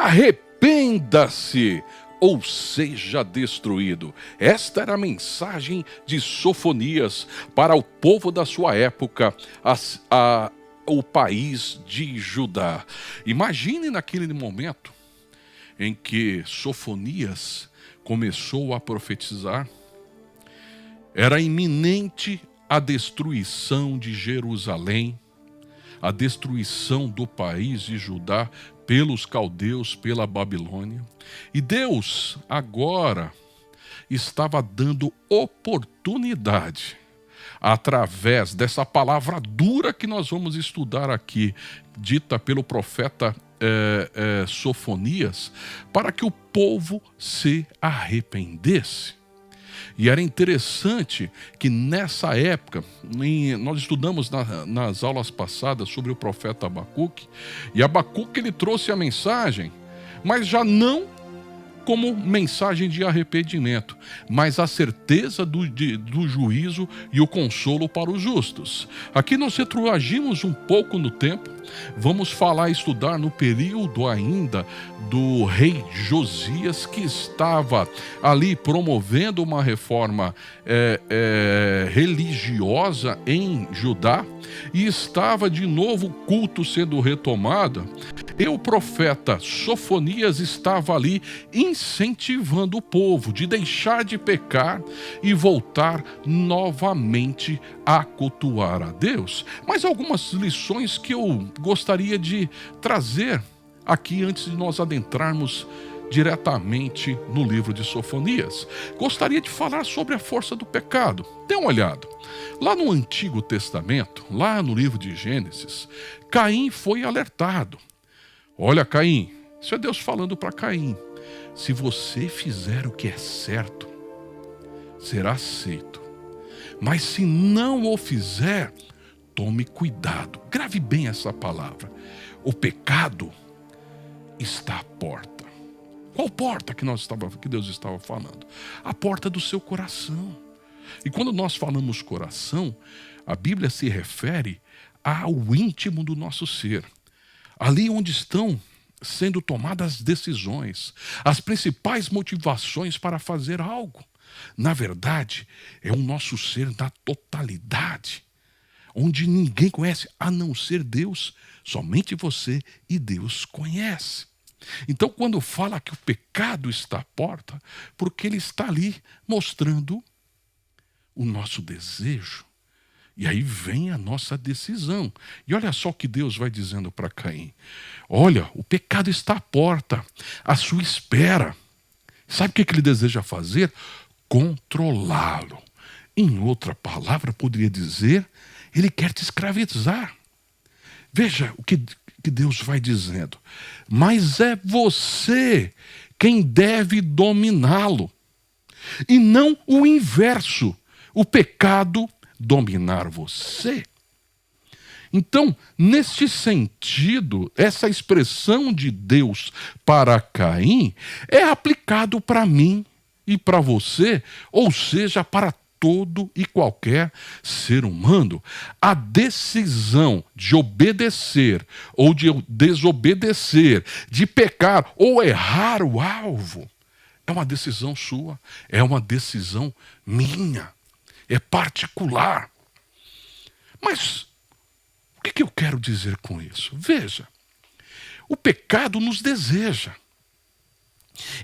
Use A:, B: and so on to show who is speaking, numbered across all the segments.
A: arrependa-se ou seja destruído. Esta era a mensagem de Sofonias para o povo da sua época, o país de Judá. Imagine naquele momento em que Sofonias começou a profetizar. Era iminente a destruição de Jerusalém, a destruição do país de Judá pelos caldeus, pela Babilônia. E Deus agora estava dando oportunidade, através dessa palavra dura que nós vamos estudar aqui, dita pelo profeta Sofonias, para que o povo se arrependesse. E era interessante que nessa época, nós estudamos nas aulas passadas sobre o profeta Abacuque, e Abacuque ele trouxe a mensagem, mas já não como mensagem de arrependimento, mas a certeza do juízo e o consolo para os justos. Aqui nós retroagimos um pouco no tempo, vamos estudar no período ainda do rei Josias, que estava ali promovendo uma reforma religiosa em Judá, e estava de novo o culto sendo retomado, e o profeta Sofonias estava ali incentivando o povo de deixar de pecar e voltar novamente a cultuar a Deus. Mas algumas lições que eu gostaria de trazer aqui antes de nós adentrarmos diretamente no livro de Sofonias. Gostaria de falar sobre a força do pecado. Dê uma olhada. Lá no Antigo Testamento, lá no livro de Gênesis, Caim foi alertado. Olha, Caim, isso é Deus falando para Caim. Se você fizer o que é certo, será aceito. Mas se não o fizer, tome cuidado. Grave bem essa palavra. O pecado está à porta. Qual porta que Deus estava falando? A porta do seu coração. E quando nós falamos coração, a Bíblia se refere ao íntimo do nosso ser. Ali onde estão sendo tomadas decisões, as principais motivações para fazer algo. Na verdade, é o nosso ser na totalidade, onde ninguém conhece a não ser Deus, somente você e Deus conhece. Então, quando fala que o pecado está à porta, porque ele está ali mostrando o nosso desejo. E aí vem a nossa decisão. E olha só o que Deus vai dizendo para Caim. Olha, o pecado está à porta, à sua espera. Sabe o que ele deseja fazer? Controlá-lo. Em outra palavra, poderia dizer, ele quer te escravizar. Veja o que Deus vai dizendo. Mas é você quem deve dominá-lo. E não o inverso. O pecado dominar você. Então, neste sentido, essa expressão de Deus para Caim é aplicado para mim e para você, ou seja, para todo e qualquer ser humano. A decisão de obedecer ou de desobedecer, de pecar ou errar o alvo, é uma decisão sua, é uma decisão minha. É particular. Mas o que eu quero dizer com isso? Veja, o pecado nos deseja.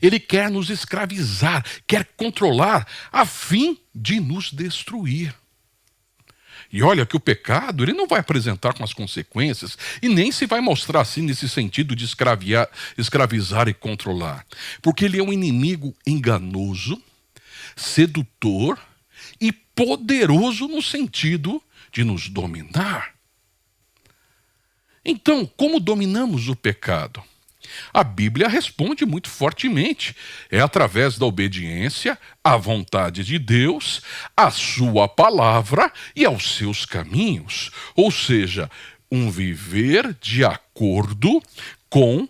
A: Ele quer nos escravizar, quer controlar, a fim de nos destruir. E olha que o pecado, ele não vai apresentar com as consequências e nem se vai mostrar assim nesse sentido de escravizar e controlar. Porque ele é um inimigo enganoso, sedutor e poderoso no sentido de nos dominar. Então, como dominamos o pecado? A Bíblia responde muito fortemente. É através da obediência à vontade de Deus, à sua palavra e aos seus caminhos. Ou seja, um viver de acordo com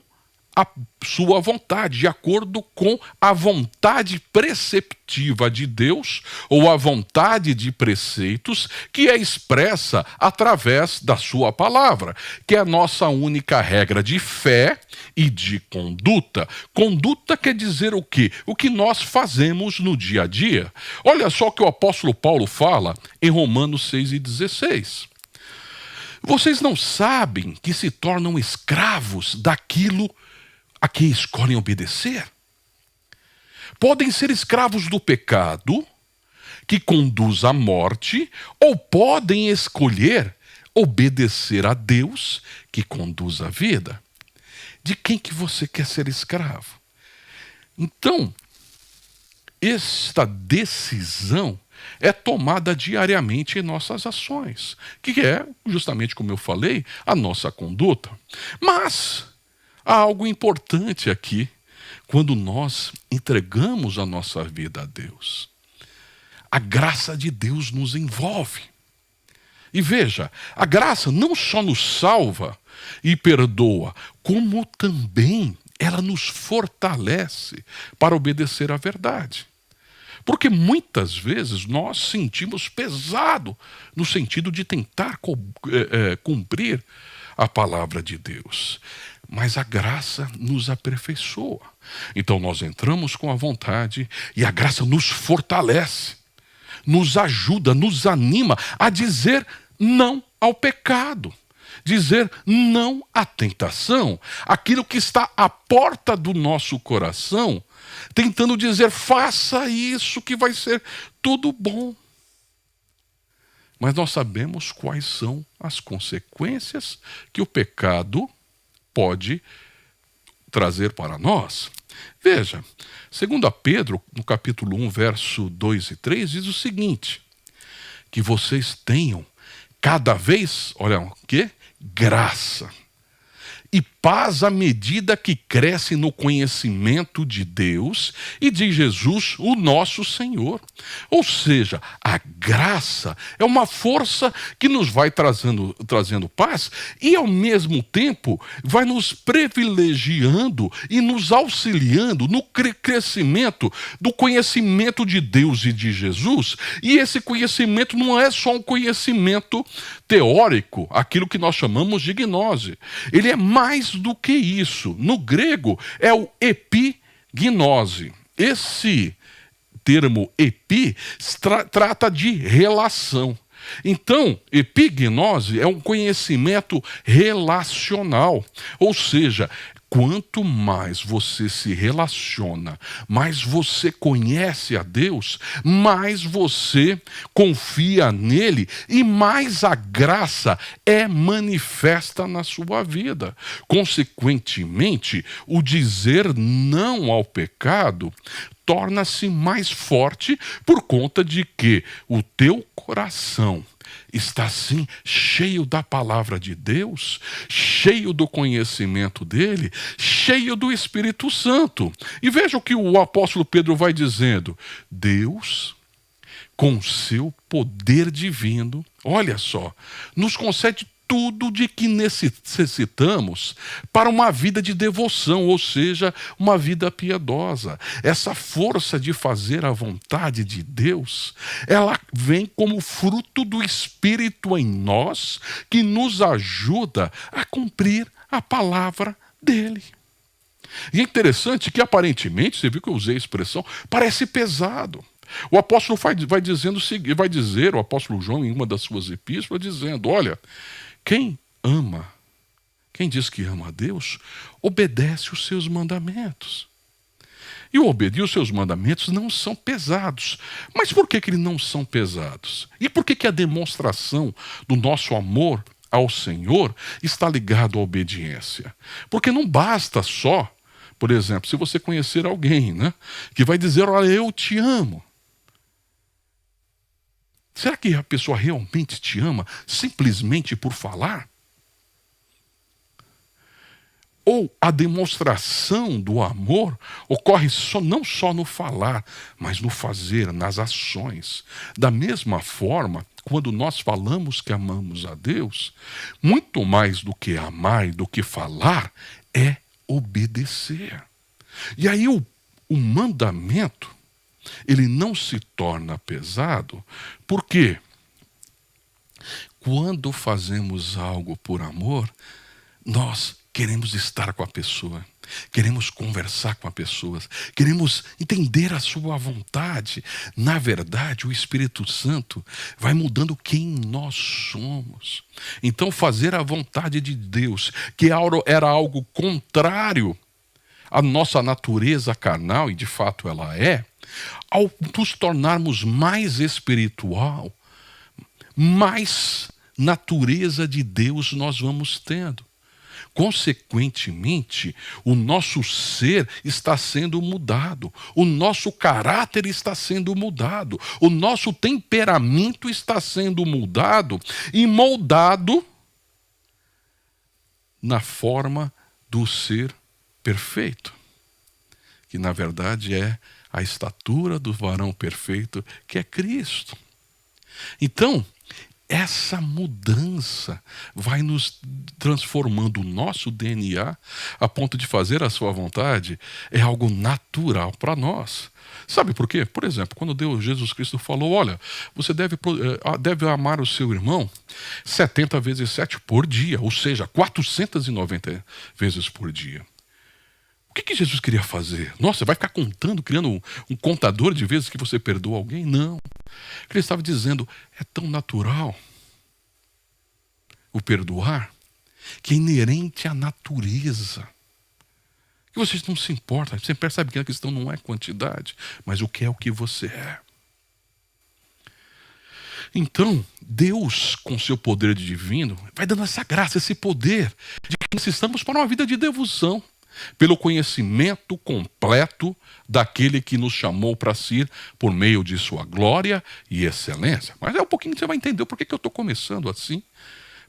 A: a sua vontade, de acordo com a vontade preceptiva de Deus, ou a vontade de preceitos, que é expressa através da sua palavra, que é a nossa única regra de fé e de conduta. Conduta quer dizer o quê? O que nós fazemos no dia a dia. Olha só o que o apóstolo Paulo fala em Romanos 6:16. Vocês não sabem que se tornam escravos daquilo a que escolhem obedecer? Podem ser escravos do pecado, que conduz à morte, ou podem escolher obedecer a Deus, que conduz à vida. De quem que você quer ser escravo? Então, esta decisão é tomada diariamente em nossas ações, que é, justamente como eu falei, a nossa conduta. Mas há algo importante aqui, quando nós entregamos a nossa vida a Deus. A graça de Deus nos envolve. E veja, a graça não só nos salva e perdoa, como também ela nos fortalece para obedecer à verdade. Porque muitas vezes nós sentimos pesado no sentido de tentar cumprir a palavra de Deus. Mas a graça nos aperfeiçoa. Então nós entramos com a vontade e a graça nos fortalece, nos ajuda, nos anima a dizer não ao pecado, dizer não à tentação, aquilo que está à porta do nosso coração, tentando dizer, faça isso que vai ser tudo bom. Mas nós sabemos quais são as consequências que o pecado pode trazer para nós. Veja, 2 Pedro, no capítulo 1, verso 2 e 3, diz o seguinte, que vocês tenham cada vez, olha o quê? Graça e paz à medida que cresce no conhecimento de Deus e de Jesus, o nosso Senhor. Ou seja, a graça é uma força que nos vai trazendo paz e, ao mesmo tempo, vai nos privilegiando e nos auxiliando no crescimento do conhecimento de Deus e de Jesus. E esse conhecimento não é só um conhecimento teórico, aquilo que nós chamamos de gnose. Ele é mais do que isso. No grego é o epignose. Esse termo epi trata de relação. Então, epignose é um conhecimento relacional, ou seja, quanto mais você se relaciona, mais você conhece a Deus, mais você confia nele e mais a graça é manifesta na sua vida. Consequentemente, o dizer não ao pecado torna-se mais forte por conta de que o teu coração está assim cheio da palavra de Deus, cheio do conhecimento dele, cheio do Espírito Santo. E veja o que o apóstolo Pedro vai dizendo. Deus, com seu poder divino, olha só, nos concede tudo de que necessitamos para uma vida de devoção, ou seja, uma vida piedosa. Essa força de fazer a vontade de Deus, ela vem como fruto do Espírito em nós, que nos ajuda a cumprir a palavra dele. E é interessante que aparentemente, você viu que eu usei a expressão, parece pesado. O apóstolo vai dizer, o apóstolo João em uma das suas epístolas, dizendo, olha, quem diz que ama a Deus, obedece os seus mandamentos. E os seus mandamentos não são pesados. Mas por que eles não são pesados? E por que a demonstração do nosso amor ao Senhor está ligado à obediência? Porque não basta só, por exemplo, se você conhecer alguém, né, que vai dizer, olha, eu te amo. Será que a pessoa realmente te ama simplesmente por falar? Ou a demonstração do amor ocorre não só no falar, mas no fazer, nas ações. Da mesma forma, quando nós falamos que amamos a Deus, muito mais do que amar e do que falar, é obedecer. E aí o mandamento, ele não se torna pesado, porque quando fazemos algo por amor, nós queremos estar com a pessoa, queremos conversar com a pessoa, queremos entender a sua vontade. Na verdade, o Espírito Santo vai mudando quem nós somos. Então, fazer a vontade de Deus, que era algo contrário à nossa natureza carnal, e de fato ela é, ao nos tornarmos mais espiritual, mais natureza de Deus nós vamos tendo. Consequentemente, o nosso ser está sendo mudado, o nosso caráter está sendo mudado, o nosso temperamento está sendo mudado e moldado na forma do ser perfeito, que na verdade é a estatura do varão perfeito, que é Cristo. Então, essa mudança vai nos transformando o nosso DNA a ponto de fazer a sua vontade é algo natural para nós. Sabe por quê? Por exemplo, quando Jesus Cristo falou, olha, você deve amar o seu irmão 70 vezes 7 por dia, ou seja, 490 vezes por dia. O que Jesus queria fazer? Nossa, vai ficar contando, criando um contador de vezes que você perdoa alguém? Não. Ele estava dizendo, é tão natural o perdoar, que é inerente à natureza, que vocês não se importam. Você percebe que a questão não é quantidade, mas o que é o que você é. Então, Deus, com seu poder divino, vai dando essa graça, esse poder, de que necessitamos para uma vida de devoção, pelo conhecimento completo daquele que nos chamou para si por meio de sua glória e excelência. Mas é um pouquinho que você vai entender por que eu estou começando assim,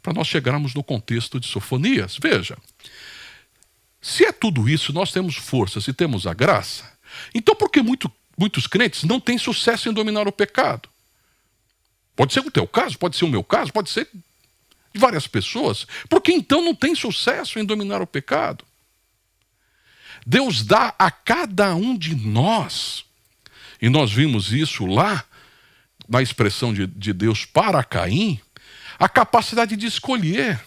A: para nós chegarmos no contexto de Sofonias. Veja, se é tudo isso, nós temos força, se temos a graça, então por que muitos crentes não têm sucesso em dominar o pecado? Pode ser o teu caso, pode ser o meu caso, pode ser de várias pessoas. Por que então não tem sucesso em dominar o pecado? Deus dá a cada um de nós, e nós vimos isso lá, na expressão de Deus para Caim, a capacidade de escolher.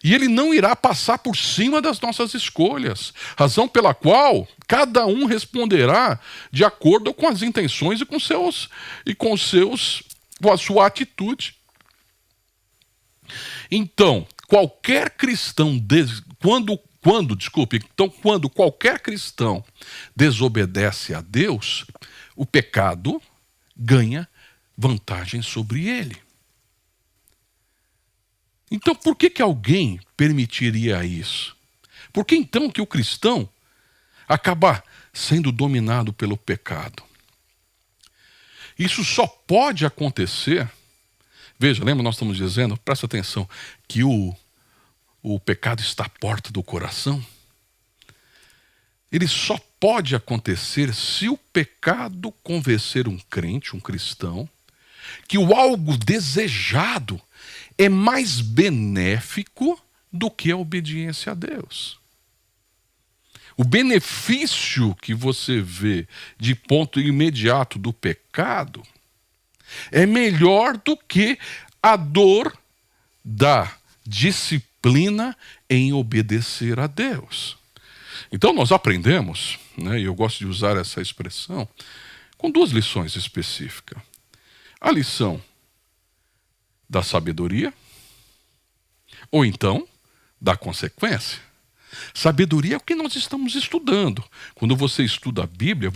A: E ele não irá passar por cima das nossas escolhas, razão pela qual cada um responderá de acordo com as intenções e com a sua atitude. Então, qualquer cristão, quando qualquer cristão desobedece a Deus, o pecado ganha vantagem sobre ele. Então, por que alguém permitiria isso? Por que então que o cristão acaba sendo dominado pelo pecado? Isso só pode acontecer, veja, lembra nós estamos dizendo, presta atenção, que o pecado está à porta do coração. Ele só pode acontecer se o pecado convencer um crente, um cristão, que o algo desejado é mais benéfico do que a obediência a Deus. O benefício que você vê de ponto imediato do pecado é melhor do que a dor da disciplina em obedecer a Deus. Então nós aprendemos, e eu gosto de usar essa expressão, com duas lições específicas. A lição da sabedoria, ou então da consequência. Sabedoria é o que nós estamos estudando. Quando você estuda a Bíblia,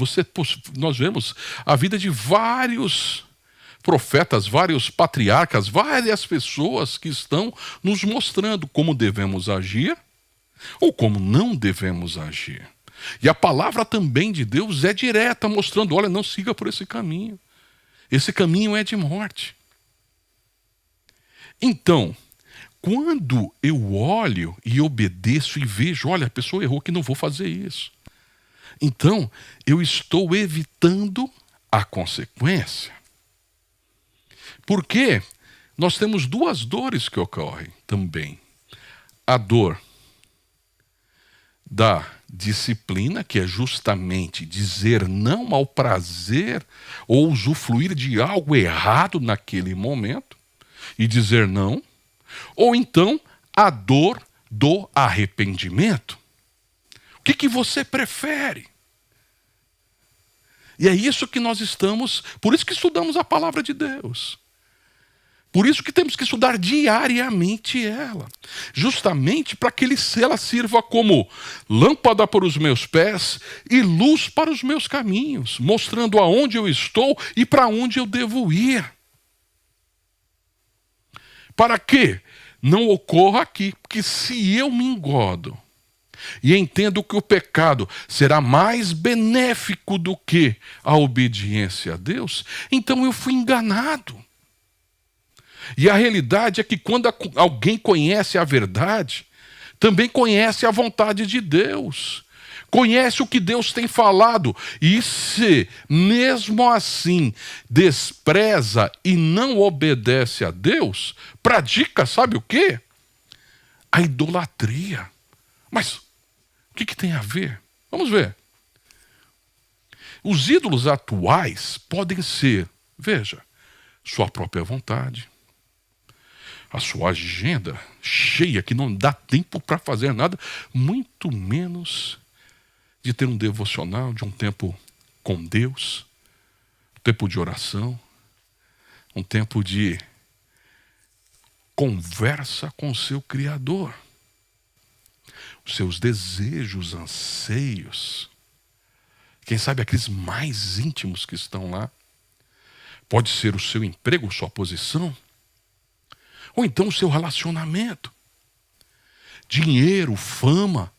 A: nós vemos a vida de vários profetas, vários patriarcas, várias pessoas que estão nos mostrando como devemos agir ou como não devemos agir. E a palavra também de Deus é direta, mostrando, olha, não siga por esse caminho. Esse caminho é de morte. Então, quando eu olho e obedeço e vejo, olha, a pessoa errou que não vou fazer isso. Então, eu estou evitando a consequência. Porque nós temos duas dores que ocorrem também. A dor da disciplina, que é justamente dizer não ao prazer ou usufruir de algo errado naquele momento e dizer não, ou então a dor do arrependimento. O que você prefere? E é isso que nós estamos, por isso que estudamos a palavra de Deus. Por isso que temos que estudar diariamente ela. Justamente para que ela sirva como lâmpada para os meus pés e luz para os meus caminhos, mostrando aonde eu estou e para onde eu devo ir. Para que não ocorra aqui, porque se eu me engodo e entendo que o pecado será mais benéfico do que a obediência a Deus, então eu fui enganado. E a realidade é que quando alguém conhece a verdade, também conhece a vontade de Deus. Conhece o que Deus tem falado. E se, mesmo assim, despreza e não obedece a Deus, pratica, sabe o quê? A idolatria. Mas o que tem a ver? Vamos ver. Os ídolos atuais podem ser, veja, sua própria vontade, a sua agenda cheia, que não dá tempo para fazer nada, muito menos de ter um devocional, de um tempo com Deus, um tempo de oração, um tempo de conversa com o seu Criador. Os seus desejos, anseios, quem sabe aqueles mais íntimos que estão lá. Pode ser o seu emprego, sua posição, ou então o seu relacionamento, dinheiro, fama.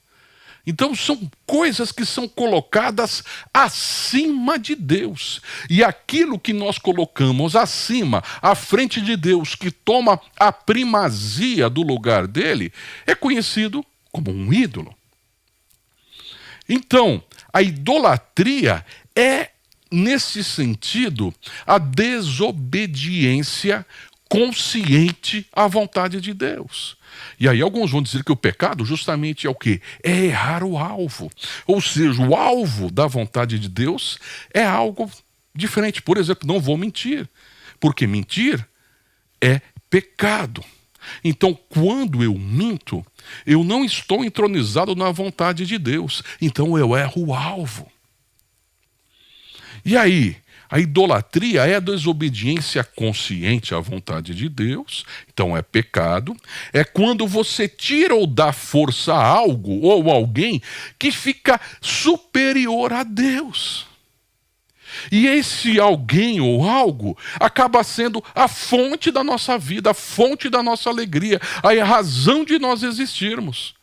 A: Então são coisas que são colocadas acima de Deus. E aquilo que nós colocamos acima, à frente de Deus, que toma a primazia do lugar dele, é conhecido como um ídolo. Então, a idolatria é, nesse sentido, a desobediência consciente à vontade de Deus. E aí alguns vão dizer que o pecado justamente é o quê? É errar o alvo. Ou seja, o alvo da vontade de Deus é algo diferente. Por exemplo, não vou mentir, porque mentir é pecado. Então, quando eu minto, eu não estou entronizado na vontade de Deus. Então eu erro o alvo. E aí, a idolatria é a desobediência consciente à vontade de Deus, então é pecado. É quando você tira ou dá força a algo ou alguém que fica superior a Deus. E esse alguém ou algo acaba sendo a fonte da nossa vida, a fonte da nossa alegria, a razão de nós existirmos.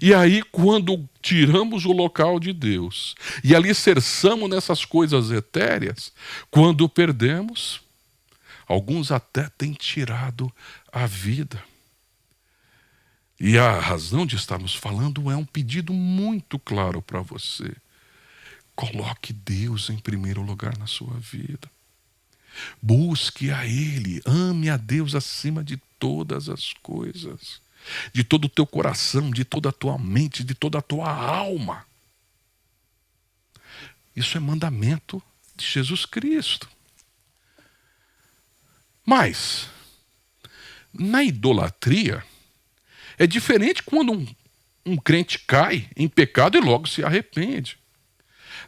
A: E aí, quando tiramos o local de Deus e alicerçamos nessas coisas etéreas, quando perdemos, alguns até têm tirado a vida. E a razão de estarmos falando é um pedido muito claro para você. Coloque Deus em primeiro lugar na sua vida. Busque a Ele, ame a Deus acima de todas as coisas. De todo o teu coração, de toda a tua mente, de toda a tua alma. Isso é mandamento de Jesus Cristo. Mas, na idolatria, é diferente quando um crente cai em pecado e logo se arrepende.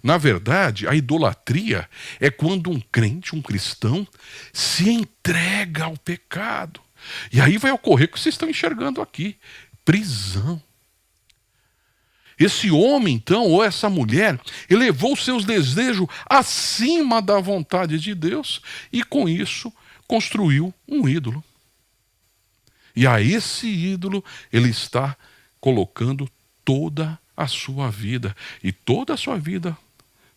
A: Na verdade, a idolatria é quando um crente, um cristão, se entrega ao pecado. E aí vai ocorrer o que vocês estão enxergando aqui: prisão. Esse homem, então, ou essa mulher, elevou seus desejos acima da vontade de Deus e, com isso, construiu um ídolo. E a esse ídolo ele está colocando toda a sua vida. E toda a sua vida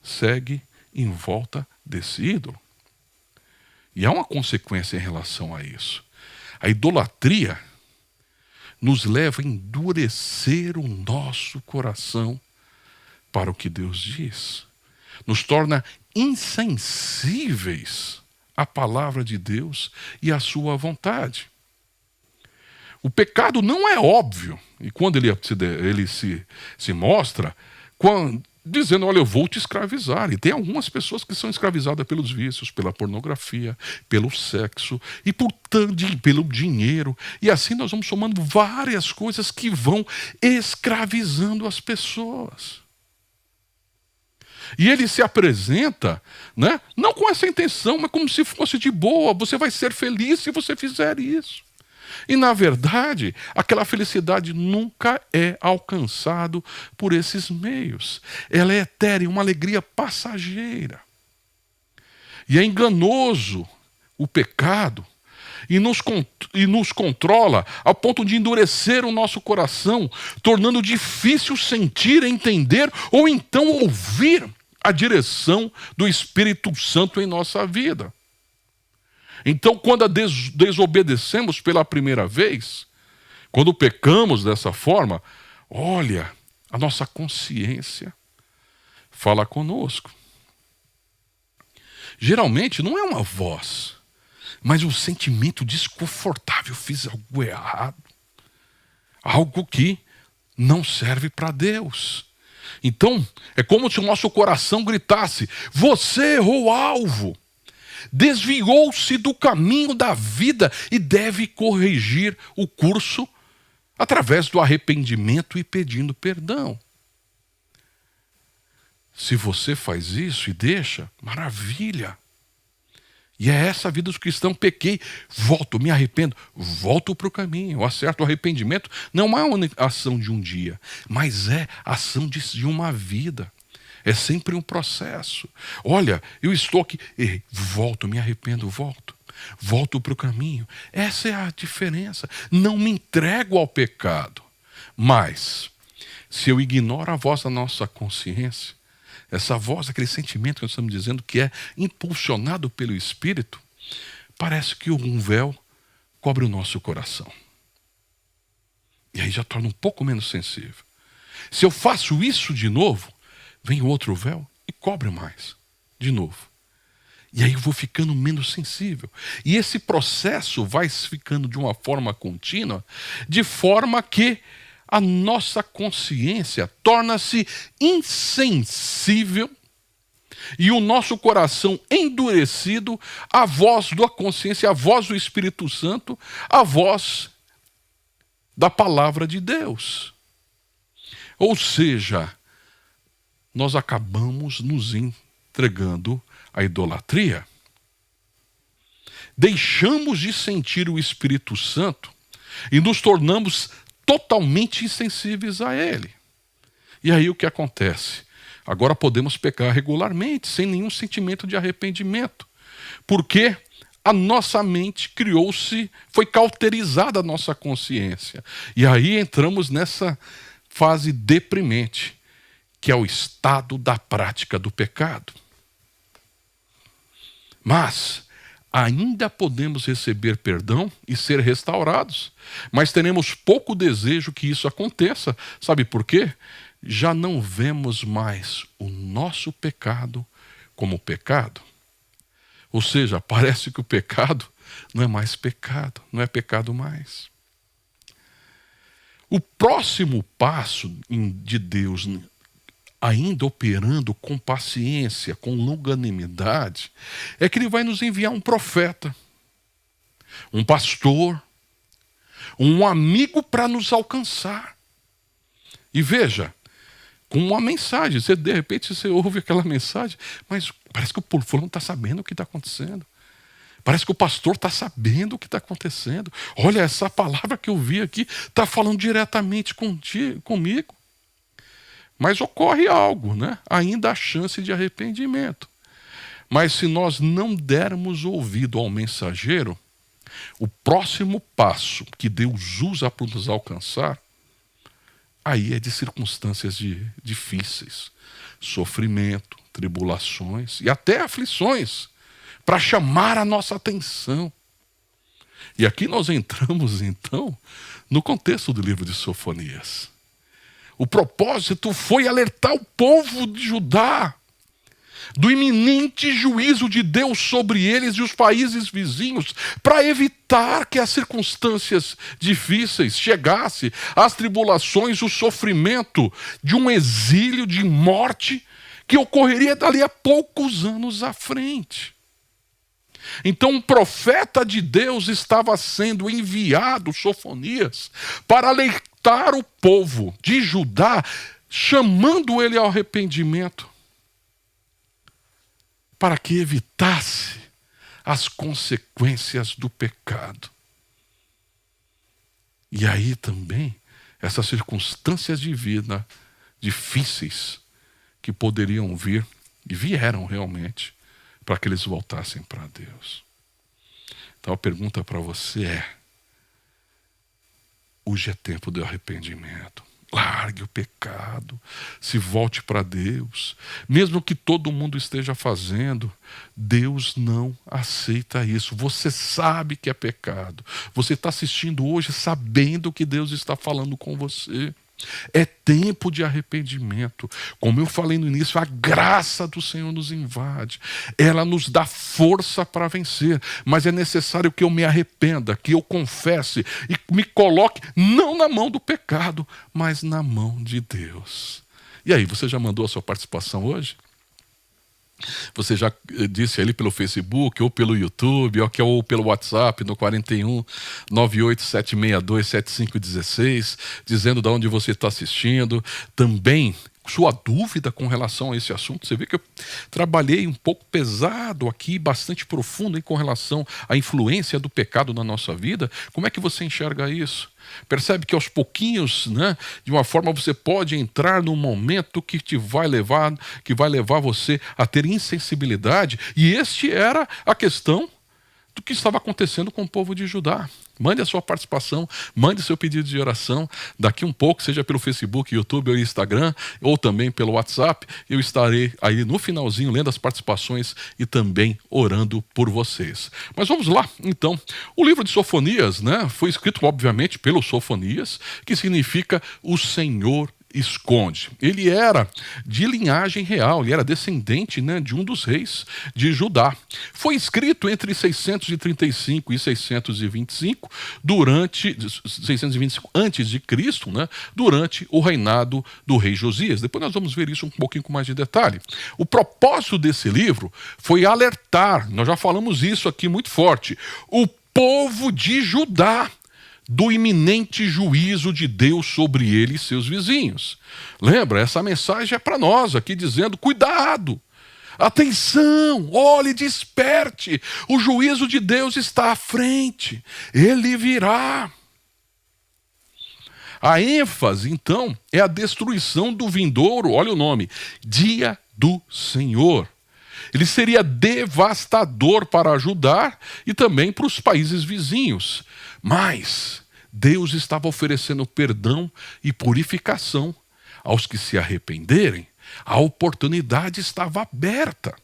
A: segue em volta desse ídolo. E há uma consequência em relação a isso. A idolatria nos leva a endurecer o nosso coração para o que Deus diz. Nos torna insensíveis à palavra de Deus e à sua vontade. O pecado não é óbvio. E quando ele se mostra, dizendo, olha, eu vou te escravizar. E tem algumas pessoas que são escravizadas pelos vícios, pela pornografia, pelo sexo e pelo dinheiro. E assim nós vamos somando várias coisas que vão escravizando as pessoas. E ele se apresenta, né, não com essa intenção, mas como se fosse de boa. Você vai ser feliz se você fizer isso. E, na verdade, aquela felicidade nunca é alcançada por esses meios. Ela é etérea, uma alegria passageira. E é enganoso o pecado e nos controla ao ponto de endurecer o nosso coração, tornando difícil sentir, entender ou então ouvir a direção do Espírito Santo em nossa vida. Então, quando desobedecemos pela primeira vez, quando pecamos dessa forma, olha, a nossa consciência fala conosco. Geralmente não é uma voz, mas um sentimento desconfortável. Fiz algo errado, algo que não serve para Deus. Então, é como se o nosso coração gritasse: você errou o alvo. Desviou-se do caminho da vida e deve corrigir o curso através do arrependimento e pedindo perdão. Se você faz isso e deixa, maravilha. E é essa a vida do cristão. Pequei, volto, me arrependo, volto para o caminho. O acerto, o arrependimento não é uma ação de um dia, mas é ação de uma vida. É sempre um processo. Olha, eu estou aqui, volto, me arrependo, volto para o caminho. Essa é a diferença. Não me entrego ao pecado. Mas, se eu ignoro a voz da nossa consciência, essa voz, aquele sentimento que nós estamos dizendo que é impulsionado pelo Espírito, parece que um véu cobre o nosso coração. E aí já torna um pouco menos sensível. Se eu faço isso de novo, vem outro véu e cobre mais, de novo. E aí eu vou ficando menos sensível. E esse processo vai ficando de uma forma contínua, de forma que a nossa consciência torna-se insensível e o nosso coração endurecido à voz da consciência, à voz do Espírito Santo, à voz da palavra de Deus. Ou seja, nós acabamos nos entregando à idolatria. Deixamos de sentir o Espírito Santo e nos tornamos totalmente insensíveis a Ele. E aí o que acontece? Agora podemos pecar regularmente, sem nenhum sentimento de arrependimento. Porque a nossa mente foi cauterizada a nossa consciência. E aí entramos nessa fase deprimente, que é o estado da prática do pecado. Mas ainda podemos receber perdão e ser restaurados, mas teremos pouco desejo que isso aconteça. Sabe por quê? Já não vemos mais o nosso pecado como pecado. Ou seja, parece que o pecado não é mais pecado, não é pecado mais. O próximo passo de Deus, ainda operando com paciência, com longanimidade, é que Ele vai nos enviar um profeta, um pastor, um amigo para nos alcançar. E veja, com uma mensagem, de repente você ouve aquela mensagem, mas parece que o fulano está sabendo o que está acontecendo. Parece que o pastor está sabendo o que está acontecendo. Olha, essa palavra que eu vi aqui está falando diretamente comigo. Mas ocorre algo, né? Ainda há chance de arrependimento. Mas se nós não dermos ouvido ao mensageiro, o próximo passo que Deus usa para nos alcançar, aí é de circunstâncias difíceis, sofrimento, tribulações e até aflições, para chamar a nossa atenção. E aqui nós entramos, então, no contexto do livro de Sofonias. O propósito foi alertar o povo de Judá do iminente juízo de Deus sobre eles e os países vizinhos, para evitar que as circunstâncias difíceis chegassem, as tribulações, o sofrimento de um exílio de morte que ocorreria dali a poucos anos à frente. Então um profeta de Deus estava sendo enviado, Sofonias, para alertar o povo de Judá, chamando ele ao arrependimento, para que evitasse as consequências do pecado. E aí também essas circunstâncias de vida difíceis que poderiam vir, e vieram realmente, para que eles voltassem para Deus. Então a pergunta para você é: hoje é tempo do arrependimento. Largue o pecado, se volte para Deus. Mesmo que todo mundo esteja fazendo, Deus não aceita isso. Você sabe que é pecado. Você está assistindo hoje sabendo que Deus está falando com você. É tempo de arrependimento. Como eu falei no início, a graça do Senhor nos invade. Ela nos dá força para vencer. Mas é necessário que eu me arrependa, que eu confesse e me coloque não na mão do pecado, mas na mão de Deus. E aí, você já mandou a sua participação hoje? Você já disse ali pelo Facebook, ou pelo YouTube, ou pelo WhatsApp, no 41 98762 7516, dizendo de onde você está assistindo. Também sua dúvida com relação a esse assunto. Você vê que eu trabalhei um pouco pesado aqui, bastante profundo com relação à influência do pecado na nossa vida. Como é que você enxerga isso? Percebe que aos pouquinhos, né, de uma forma você pode entrar num momento que vai levar você a ter insensibilidade. E este era a questão do que estava acontecendo com o povo de Judá. Mande a sua participação, mande seu pedido de oração. Daqui um pouco, seja pelo Facebook, YouTube ou Instagram, ou também pelo WhatsApp, eu estarei aí no finalzinho lendo as participações e também orando por vocês. Mas vamos lá, então. O livro de Sofonias, né, foi escrito, obviamente, pelo Sofonias, que significa o Senhor esconde. Ele era de linhagem real, ele era descendente, né, de um dos reis de Judá. Foi escrito entre 635 e 625, 625 antes de Cristo, né, durante o reinado do rei Josias. Depois nós vamos ver isso um pouquinho com mais de detalhe. O propósito desse livro foi alertar, nós já falamos isso aqui muito forte, o povo de Judá do iminente juízo de Deus sobre ele e seus vizinhos. Lembra, essa mensagem é para nós aqui dizendo: cuidado, atenção, olhe, desperte, o juízo de Deus está à frente, ele virá. A ênfase, então, é a destruição do vindouro, olha o nome, Dia do Senhor. Ele seria devastador para Judá e também para os países vizinhos. Mas Deus estava oferecendo perdão e purificação aos que se arrependerem. A oportunidade estava aberta.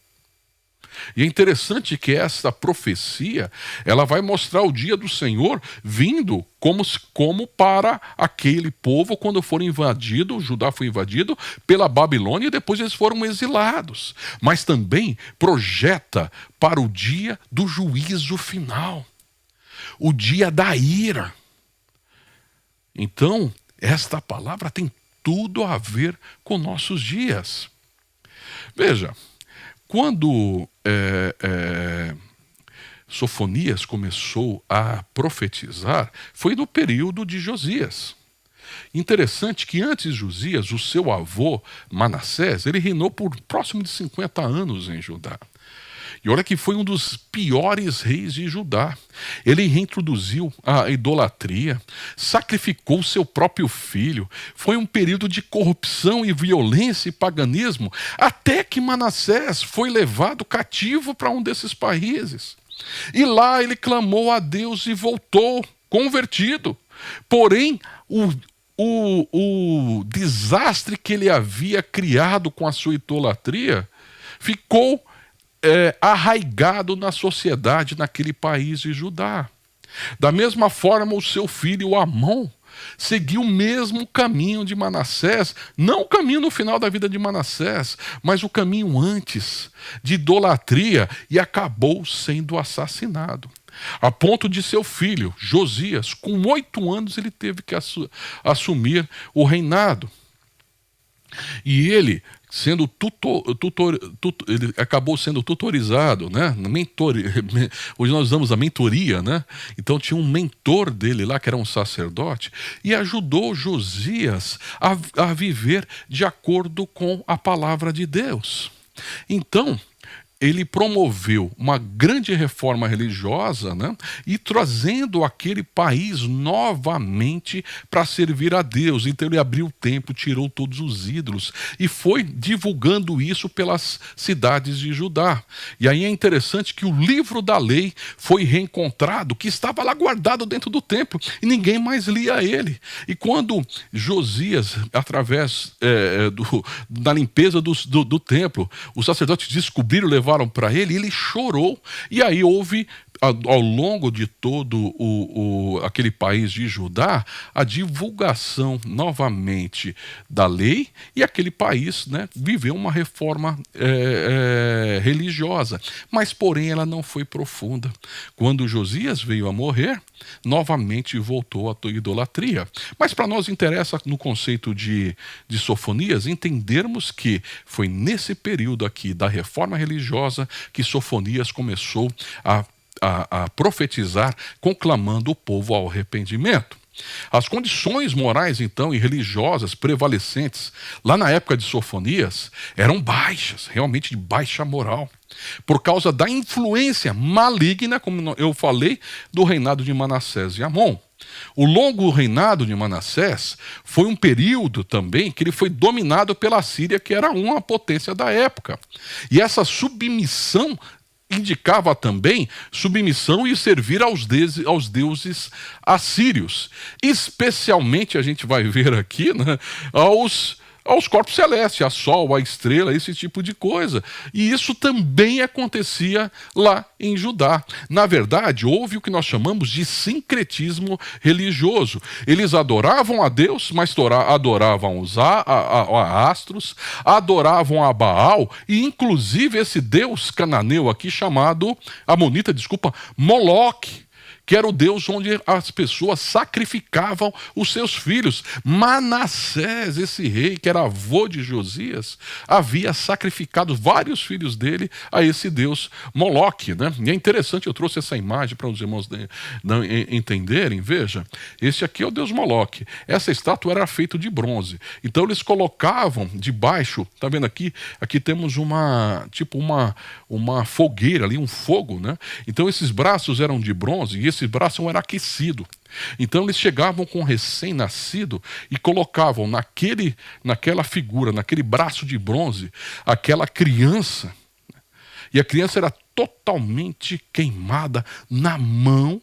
A: E é interessante que essa profecia, ela vai mostrar o dia do Senhor vindo como para aquele povo quando foram invadidos, Judá foi invadido pela Babilônia e depois eles foram exilados. Mas também projeta para o dia do juízo final, o dia da ira. Então, esta palavra tem tudo a ver com nossos dias. Veja, quando Sofonias começou a profetizar, foi no período de Josias. Interessante que antes de Josias, o seu avô Manassés, ele reinou por próximo de 50 anos em Judá. E olha que foi um dos piores reis de Judá. Ele reintroduziu a idolatria, sacrificou seu próprio filho. Foi um período de corrupção e violência e paganismo, até que Manassés foi levado cativo para um desses países. E lá ele clamou a Deus e voltou convertido. Porém, o desastre que ele havia criado com a sua idolatria ficou arraigado na sociedade naquele país de Judá. Da mesma forma, o seu filho Amon seguiu o mesmo caminho de Manassés, não o caminho no final da vida de Manassés, mas o caminho antes, de idolatria, e acabou sendo assassinado. A ponto de seu filho, Josias, com 8 anos, ele teve que assumir o reinado. E ele, ele acabou sendo tutorizado, né? Hoje nós usamos a mentoria, né? Então tinha um mentor dele lá, que era um sacerdote, e ajudou Josias a viver de acordo com a palavra de Deus. Então, ele promoveu uma grande reforma religiosa, né? E trazendo aquele país novamente para servir a Deus. Então ele abriu o templo, tirou todos os ídolos e foi divulgando isso pelas cidades de Judá. E aí é interessante que o livro da lei foi reencontrado, que estava lá guardado dentro do templo, e ninguém mais lia ele. E quando Josias, através da limpeza do templo, os sacerdotes descobriram, levaram para ele, ele chorou. E aí houve, ao longo de todo aquele país de Judá, a divulgação novamente da lei, e aquele país, né, viveu uma reforma religiosa, mas porém ela não foi profunda. Quando Josias veio a morrer, novamente voltou à idolatria. Mas para nós interessa, no conceito de Sofonias, entendermos que foi nesse período aqui da reforma religiosa que Sofonias começou a profetizar, conclamando o povo ao arrependimento. As condições morais, então, e religiosas prevalecentes lá na época de Sofonias eram baixas, realmente de baixa moral, por causa da influência maligna, como eu falei, do reinado de Manassés e Amon. O longo reinado de Manassés foi um período também que ele foi dominado pela Síria, que era uma potência da época. E essa submissão indicava também submissão e servir aos deuses assírios. Especialmente, a gente vai ver aqui, né, aos corpos celestes, a sol, a estrela, esse tipo de coisa. E isso também acontecia lá em Judá. Na verdade, houve o que nós chamamos de sincretismo religioso. Eles adoravam a Deus, mas adoravam os astros, adoravam a Baal, e inclusive esse deus cananeu aqui chamado, amonita, desculpa, Moloque, que era o deus onde as pessoas sacrificavam os seus filhos. Manassés, esse rei que era avô de Josias, havia sacrificado vários filhos dele a esse deus Moloque, né? E é interessante, eu trouxe essa imagem para os irmãos entenderem. Veja, esse aqui é o deus Moloque. Essa estátua era feita de bronze. Então eles colocavam debaixo, tá vendo aqui? Aqui temos uma fogueira ali, um fogo, né? Então esses braços eram de bronze, e esse braço era aquecido. Então eles chegavam com o recém-nascido e colocavam naquela figura, naquele braço de bronze, aquela criança. E a criança era totalmente queimada na mão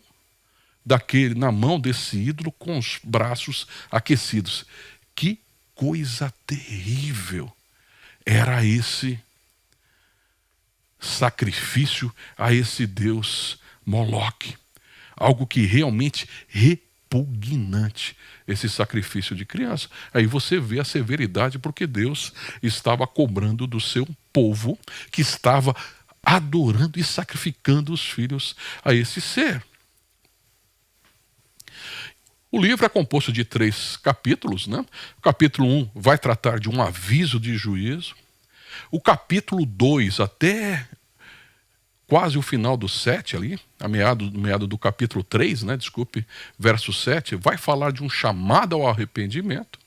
A: desse ídolo, com os braços aquecidos. Que coisa terrível era esse sacrifício a esse deus Moloque. Algo que realmente repugnante, esse sacrifício de criança. Aí você vê a severidade, porque Deus estava cobrando do seu povo, que estava adorando e sacrificando os filhos a esse ser. O livro é composto de 3 capítulos, né? O capítulo 1 vai tratar de um aviso de juízo. O capítulo 2 até quase o final do 7 ali, a meado do capítulo 3, né, verso 7, vai falar de um chamado ao arrependimento.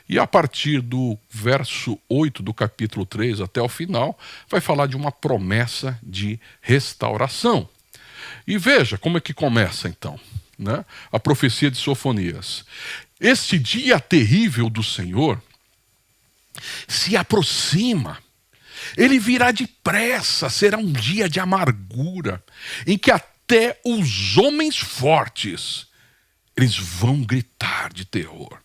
A: E a partir do verso 8 do capítulo 3 até o final, vai falar de uma promessa de restauração. E veja como é que começa então, né, a profecia de Sofonias. Este dia terrível do Senhor se aproxima. Ele virá depressa, será um dia de amargura, em que até os homens fortes, eles vão gritar de terror.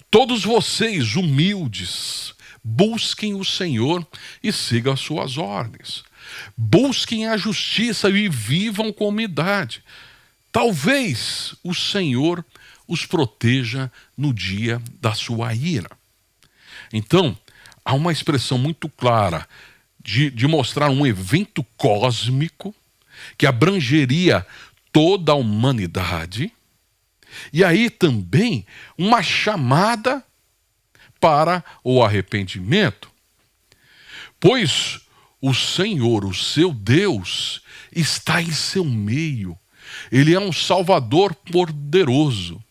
A: Todos vocês, humildes, busquem o Senhor e sigam as suas ordens. Busquem a justiça e vivam com humildade. Talvez o Senhor os proteja no dia da sua ira. Então, há uma expressão muito clara de mostrar um evento cósmico que abrangeria toda a humanidade, e aí também uma chamada para o arrependimento. Pois o Senhor, o seu Deus, está em seu meio. Ele é um Salvador poderoso.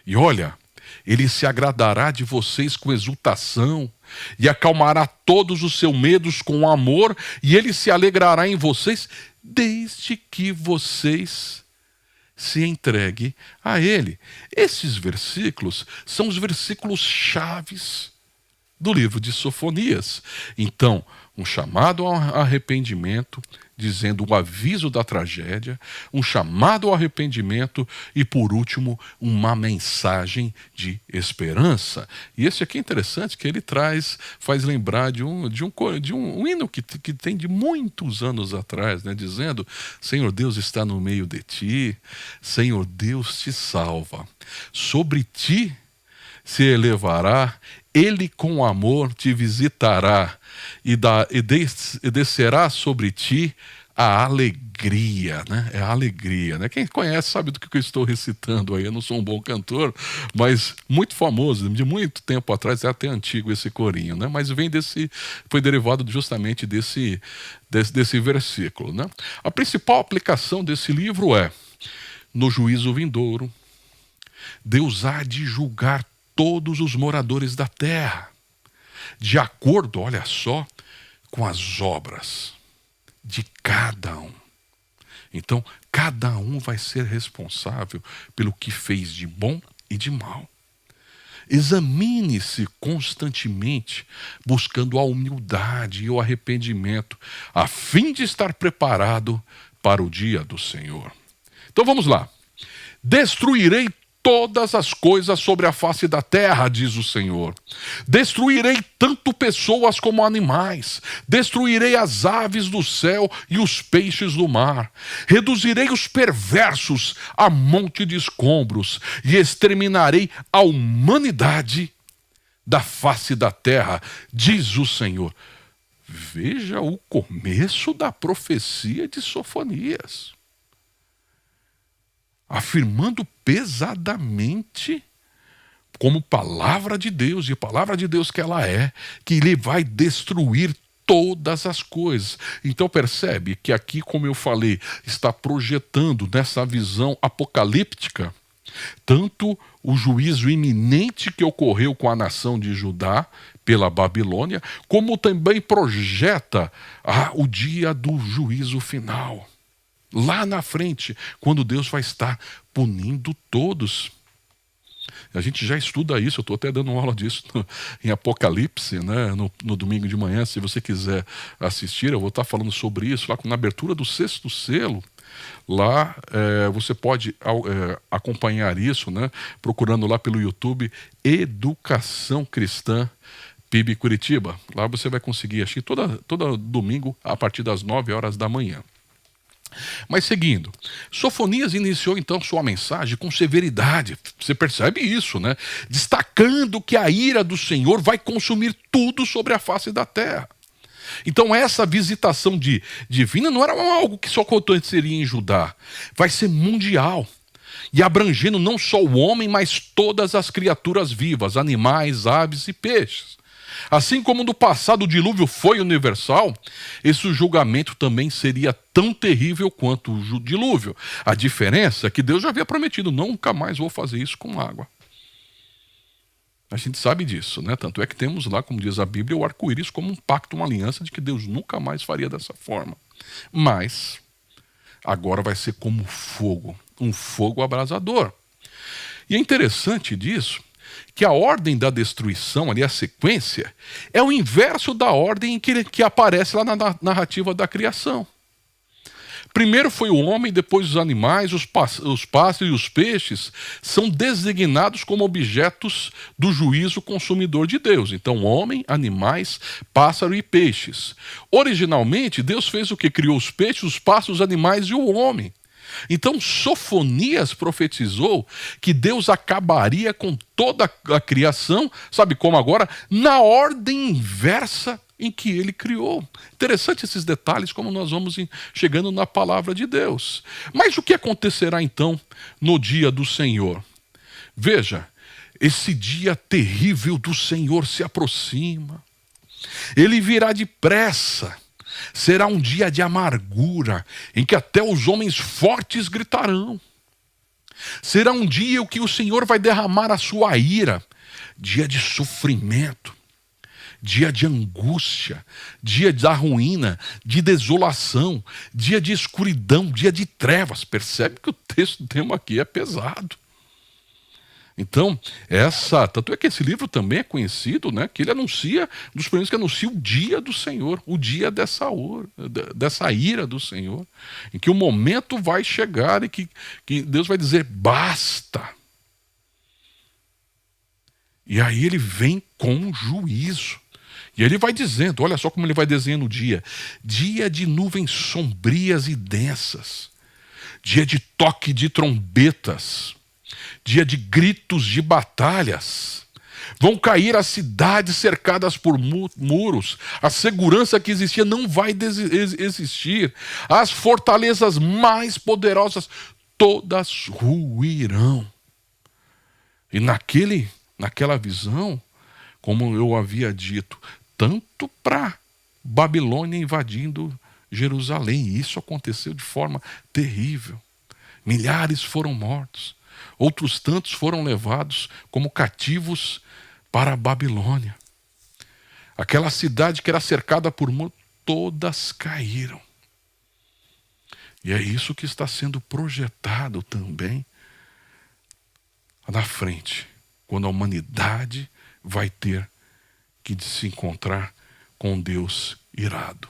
A: E olha, ele se agradará de vocês com exultação e acalmará todos os seus medos com amor, e ele se alegrará em vocês desde que vocês se entreguem a ele. Esses versículos são os versículos chaves do livro de Sofonias. Então, um chamado ao arrependimento, dizendo o aviso da tragédia, um chamado ao arrependimento e, por último, uma mensagem de esperança. E esse aqui é interessante, que ele faz lembrar de um hino que tem de muitos anos atrás, né, dizendo: Senhor Deus está no meio de ti, Senhor Deus te salva, sobre ti se elevará, ele com amor te visitará e descerá sobre ti a alegria, né? É a alegria, né? Quem conhece sabe do que eu estou recitando aí. Eu não sou um bom cantor, mas muito famoso, de muito tempo atrás, é até antigo esse corinho, né? Mas foi derivado justamente desse versículo, né? A principal aplicação desse livro é: no juízo vindouro, Deus há de julgar todos os moradores da terra, de acordo, olha só, com as obras de cada um. Então, cada um vai ser responsável pelo que fez de bom e de mal. Examine-se constantemente, buscando a humildade e o arrependimento, a fim de estar preparado para o dia do Senhor. Então vamos lá. Destruirei todas as coisas sobre a face da terra, diz o Senhor. Destruirei tanto pessoas como animais. Destruirei as aves do céu e os peixes do mar. Reduzirei os perversos a monte de escombros e exterminarei a humanidade da face da terra, diz o Senhor. Veja o começo da profecia de Sofonias, afirmando pesadamente, como palavra de Deus, e palavra de Deus que ela é, que ele vai destruir todas as coisas. Então percebe que aqui, como eu falei, está projetando nessa visão apocalíptica tanto o juízo iminente que ocorreu com a nação de Judá pela Babilônia, como também projeta o dia do juízo final, lá na frente, quando Deus vai estar punindo todos. A gente já estuda isso, eu estou até dando uma aula disso em Apocalipse, né, no domingo de manhã. Se você quiser assistir, eu vou estar falando sobre isso lá na abertura do 6º selo. Lá você pode acompanhar isso, né, procurando lá pelo YouTube Educação Cristã PIB Curitiba. Lá você vai conseguir assistir todo domingo a partir das 9 horas da manhã. Mas seguindo, Sofonias iniciou então sua mensagem com severidade. Você percebe isso, né? Destacando que a ira do Senhor vai consumir tudo sobre a face da terra. Então essa visitação divina não era algo que só aconteceria em Judá. Vai ser mundial. E abrangendo não só o homem, mas todas as criaturas vivas, animais, aves e peixes. Assim como no passado o dilúvio foi universal, esse julgamento também seria tão terrível quanto o dilúvio. A diferença é que Deus já havia prometido: nunca mais vou fazer isso com água. A gente sabe disso, né? Tanto é que temos lá, como diz a Bíblia, o arco-íris como um pacto, uma aliança de que Deus nunca mais faria dessa forma. Mas agora vai ser como fogo, um fogo abrasador. E é interessante disso que a ordem da destruição, ali a sequência, é o inverso da ordem que aparece lá na narrativa da criação. Primeiro foi o homem, depois os animais, os pássaros e os peixes são designados como objetos do juízo consumidor de Deus. Então, homem, animais, pássaro e peixes. Originalmente, Deus fez o que? Criou os peixes, os pássaros, os animais e o homem. Então Sofonias profetizou que Deus acabaria com toda a criação, sabe como agora? Na ordem inversa em que ele criou. Interessante esses detalhes, como nós vamos chegando na palavra de Deus. Mas o que acontecerá então no dia do Senhor? Veja, esse dia terrível do Senhor se aproxima. Ele virá depressa. Será um dia de amargura, em que até os homens fortes gritarão. Será um dia em que o Senhor vai derramar a sua ira, dia de sofrimento, dia de angústia, dia da ruína, de desolação, dia de escuridão, dia de trevas. Percebe que o texto do tema aqui é pesado. Então, tanto é que esse livro também é conhecido, né, que ele anuncia, dos primeiros que anuncia o dia do Senhor, o dia dessa ira do Senhor, em que o momento vai chegar e que Deus vai dizer, basta. E aí ele vem com juízo. E ele vai dizendo, olha só como ele vai desenhando o dia. Dia de nuvens sombrias e densas. Dia de toque de trombetas. Dia de gritos de batalhas. Vão cair as cidades cercadas por muros. A segurança que existia não vai existir. As fortalezas mais poderosas, todas ruirão. E naquela visão, como eu havia dito, tanto para Babilônia invadindo Jerusalém, e isso aconteceu de forma terrível. Milhares foram mortos. Outros tantos foram levados como cativos para a Babilônia. Aquela cidade que era cercada por muros, todas caíram. E é isso que está sendo projetado também na frente, quando a humanidade vai ter que se encontrar com Deus irado.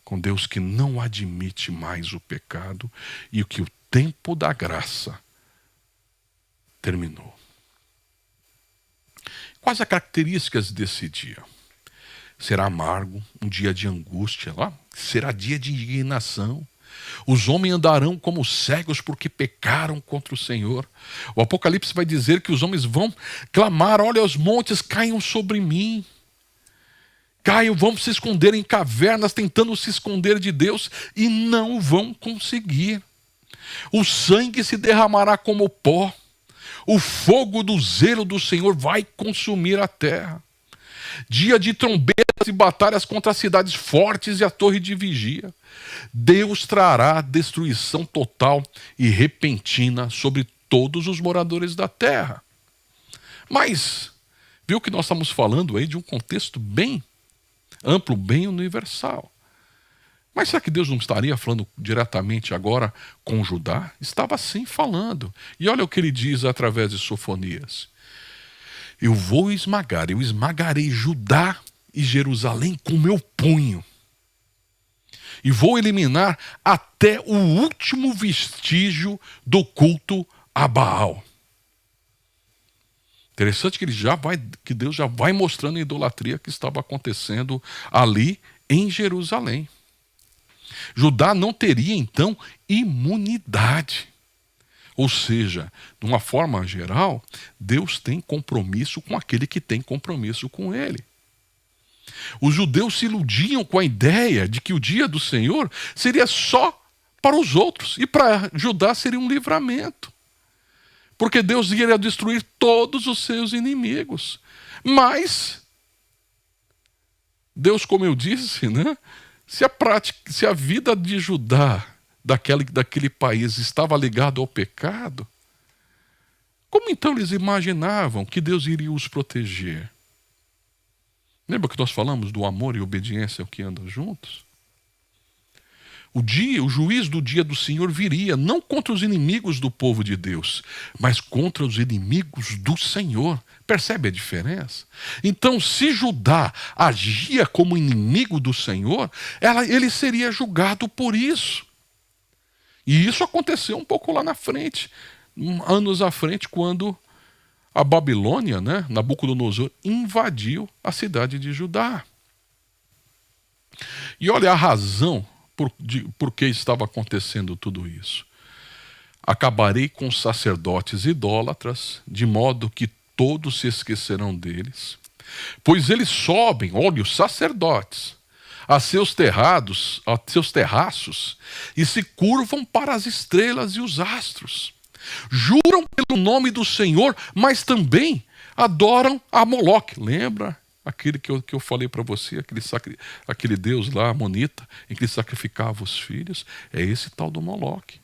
A: Com Deus que não admite mais o pecado e que o tempo da graça terminou. Quais as características desse dia? Será amargo, um dia de angústia, será dia de indignação. Os homens andarão como cegos porque pecaram contra o Senhor. O Apocalipse vai dizer que os homens vão clamar, olha, os montes caiam sobre mim. Caiam, vão se esconder em cavernas, tentando se esconder de Deus e não vão conseguir. O sangue se derramará como pó. O fogo do zelo do Senhor vai consumir a terra. Dia de trombetas e batalhas contra as cidades fortes e a torre de vigia. Deus trará destruição total e repentina sobre todos os moradores da terra. Mas, viu que nós estamos falando aí de um contexto bem amplo, bem universal. Mas será que Deus não estaria falando diretamente agora com Judá? Estava sim falando. E olha o que ele diz através de Sofonias. Eu esmagarei Judá e Jerusalém com meu punho. E vou eliminar até o último vestígio do culto a Baal. Interessante que Deus já vai mostrando a idolatria que estava acontecendo ali em Jerusalém. Judá não teria então imunidade. Ou seja, de uma forma geral, Deus tem compromisso com aquele que tem compromisso com ele. Os judeus se iludiam com a ideia de que o dia do Senhor seria só para os outros, e para Judá seria um livramento. Porque Deus iria destruir todos os seus inimigos. Mas Deus, como eu disse, né? Se a vida de Judá, daquele país, estava ligada ao pecado, como então eles imaginavam que Deus iria os proteger? Lembra que nós falamos do amor e obediência que andam juntos? O juízo do dia do Senhor viria não contra os inimigos do povo de Deus, mas contra os inimigos do Senhor. Percebe a diferença? Então, se Judá agia como inimigo do Senhor, ele seria julgado por isso. E isso aconteceu um pouco lá na frente, anos à frente, quando a Babilônia, né, Nabucodonosor, invadiu a cidade de Judá. E olha a razão por que estava acontecendo tudo isso. Acabarei com os sacerdotes idólatras, de modo que todos se esquecerão deles, pois eles sobem, olha, os sacerdotes, a seus terraços, e se curvam para as estrelas e os astros. Juram pelo nome do Senhor, mas também adoram a Moloque. Lembra aquele que eu falei para você, aquele deus lá, Amonita, em que ele sacrificava os filhos? É esse tal do Moloque.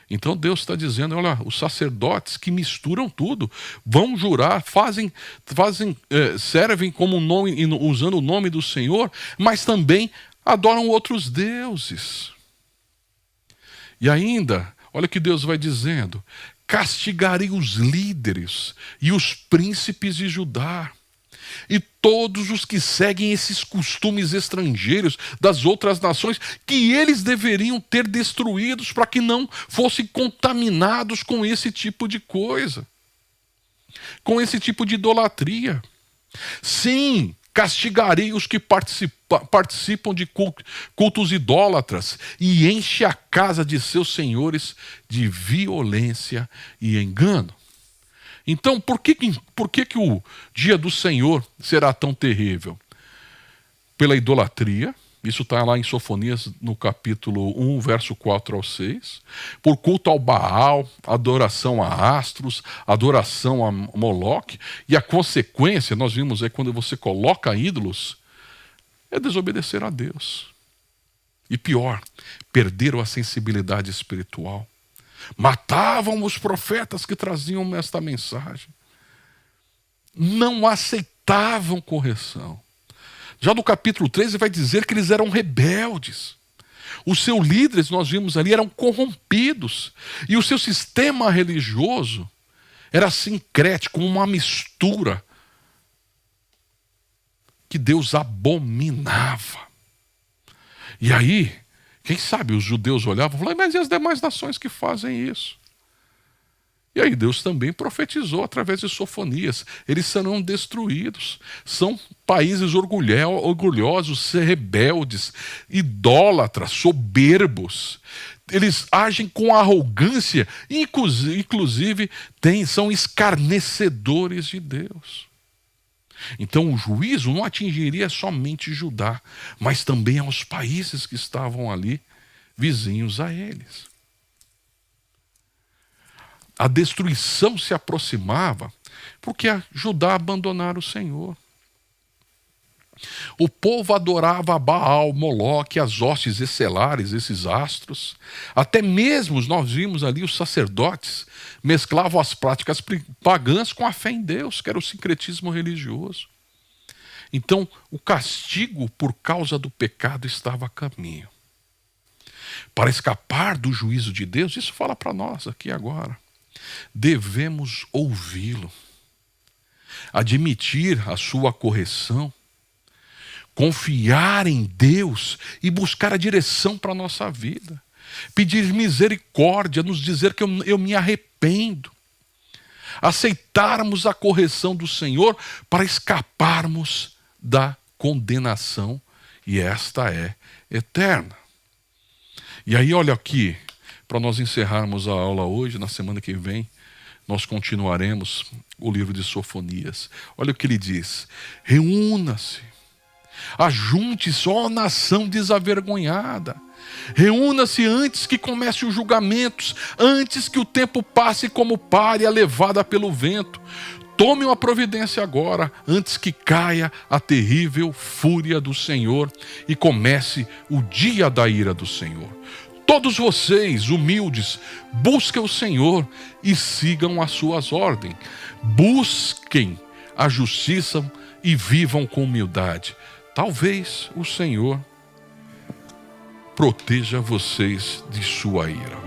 A: Então Deus está dizendo, olha, os sacerdotes que misturam tudo, vão jurar, servem como nome, usando o nome do Senhor, mas também adoram outros deuses. E ainda, olha o que Deus vai dizendo: castigarei os líderes e os príncipes de Judá, e todos os que seguem esses costumes estrangeiros das outras nações, que eles deveriam ter destruídos para que não fossem contaminados com esse tipo de coisa, com esse tipo de idolatria. Sim, castigarei os que participam de cultos idólatras e enche a casa de seus senhores de violência e engano. Então, por que o dia do Senhor será tão terrível? Pela idolatria, isso está lá em Sofonias, no capítulo 1, verso 4 ao 6. Por culto ao Baal, adoração a astros, adoração a Moloque. E a consequência, nós vimos, é quando você coloca ídolos, é desobedecer a Deus. E pior, perderam a sensibilidade espiritual. Matavam os profetas que traziam esta mensagem. Não aceitavam correção. Já no capítulo 13 vai dizer que eles eram rebeldes. Os seus líderes, nós vimos ali, eram corrompidos. E o seu sistema religioso era sincrético, uma mistura que Deus abominava. E aí, quem sabe os judeus olhavam e falavam, mas e as demais nações que fazem isso? E aí Deus também profetizou através de Sofonias. Eles serão destruídos. São países orgulhosos, rebeldes, idólatras, soberbos. Eles agem com arrogância, inclusive são escarnecedores de Deus. Então o juízo não atingiria somente Judá, mas também aos países que estavam ali, vizinhos a eles. A destruição se aproximava porque Judá abandonara o Senhor. O povo adorava a Baal, Moloque, as hostes estelares, esses astros. Até mesmo, nós vimos ali, os sacerdotes mesclavam as práticas pagãs com a fé em Deus, que era o sincretismo religioso. Então, o castigo por causa do pecado estava a caminho. Para escapar do juízo de Deus, isso fala para nós aqui agora, devemos ouvi-lo, admitir a sua correção, confiar em Deus e buscar a direção para a nossa vida, pedir misericórdia, nos dizer que eu me arrependo, aceitarmos a correção do Senhor para escaparmos da condenação, e esta é eterna. E aí olha aqui, para nós encerrarmos a aula hoje, na semana que vem, nós continuaremos o livro de Sofonias. Olha o que ele diz: reúna-se, ajunte-se, ó nação desavergonhada, reúna-se antes que comece os julgamentos, antes que o tempo passe como palha levada pelo vento. Tome uma providência agora, antes que caia a terrível fúria do Senhor e comece o dia da ira do Senhor. Todos vocês, humildes, busquem o Senhor e sigam as suas ordens. Busquem a justiça e vivam com humildade. Talvez o Senhor proteja vocês de sua ira.